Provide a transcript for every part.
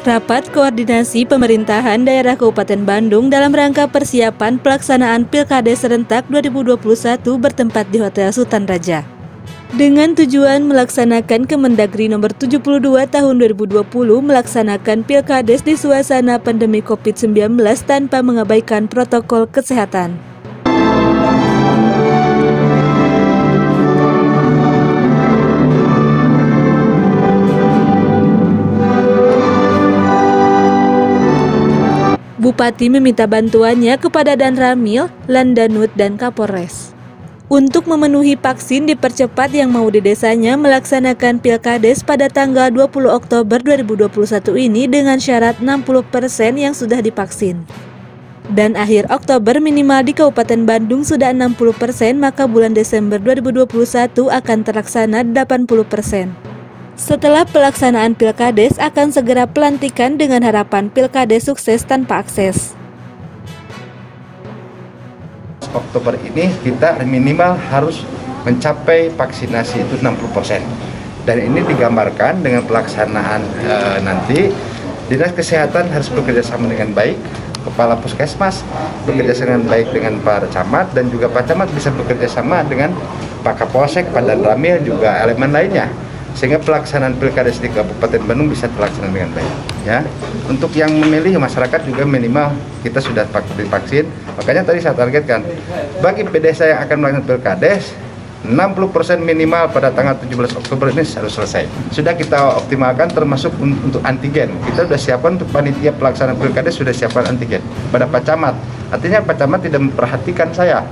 Rapat koordinasi pemerintahan daerah Kabupaten Bandung dalam rangka persiapan pelaksanaan Pilkades serentak 2021 bertempat di Hotel Sultan Raja. Dengan tujuan melaksanakan Kemendagri nomor 72 tahun 2020 melaksanakan Pilkades di suasana pandemi COVID-19 tanpa mengabaikan protokol kesehatan. Bupati meminta bantuannya kepada Danramil, Landanut, dan Kapolres. Untuk memenuhi vaksin dipercepat yang mau di desanya melaksanakan Pilkades pada tanggal 20 Oktober 2021 ini dengan syarat 60% yang sudah divaksin. Dan akhir Oktober minimal di Kabupaten Bandung sudah 60%, maka bulan Desember 2021 akan terlaksana 80%. Setelah pelaksanaan Pilkades akan segera pelantikan dengan harapan Pilkades sukses tanpa akses. Oktober ini kita minimal harus mencapai vaksinasi itu 60%. Dan ini digambarkan dengan pelaksanaan nanti Dinas Kesehatan harus bekerja sama dengan baik, Kepala Puskesmas bekerja sama dengan baik dengan para camat, dan juga Pak Camat bisa bekerja sama dengan Pak Kapolsek, Pak Danramil, juga elemen lainnya, sehingga pelaksanaan Pilkades di Kabupaten Bandung bisa terlaksana dengan baik. Ya, untuk yang memilih masyarakat juga minimal kita sudah divaksin. Makanya tadi saya targetkan bagi pedesa yang akan melaksanakan Pilkades 60% minimal pada tanggal 17 Oktober ini harus selesai. Sudah kita optimalkan termasuk untuk antigen. Kita sudah siapkan untuk panitia pelaksanaan Pilkades, sudah siapkan antigen pada Pak Camat. Artinya Pak Camat tidak memperhatikan saya,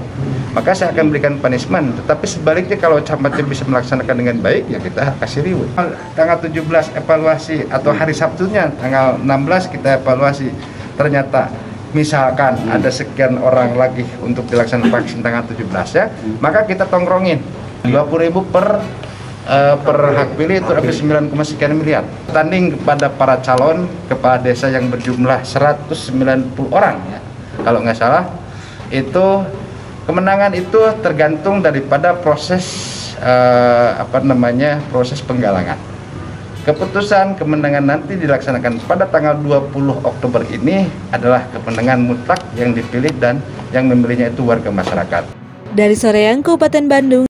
maka saya akan berikan punishment. Tetapi sebaliknya kalau camatnya bisa melaksanakan dengan baik, ya kita kasih reward. Tanggal 17 evaluasi atau hari Sabtunya tanggal 16 kita evaluasi. Ternyata misalkan ada sekian orang lagi untuk dilaksanakan vaksin tanggal 17 ya, maka kita tongkrongin 20.000 per hak pilih itu habis 9, sekian miliar. Tanding kepada para calon kepala desa yang berjumlah 190 orang ya. Kalau nggak salah itu kemenangan itu tergantung daripada proses proses penggalangan. Keputusan kemenangan nanti dilaksanakan pada tanggal 20 Oktober ini adalah kemenangan mutlak yang dipilih dan yang memilihnya itu warga masyarakat. Dari Soreang, Kabupaten Bandung.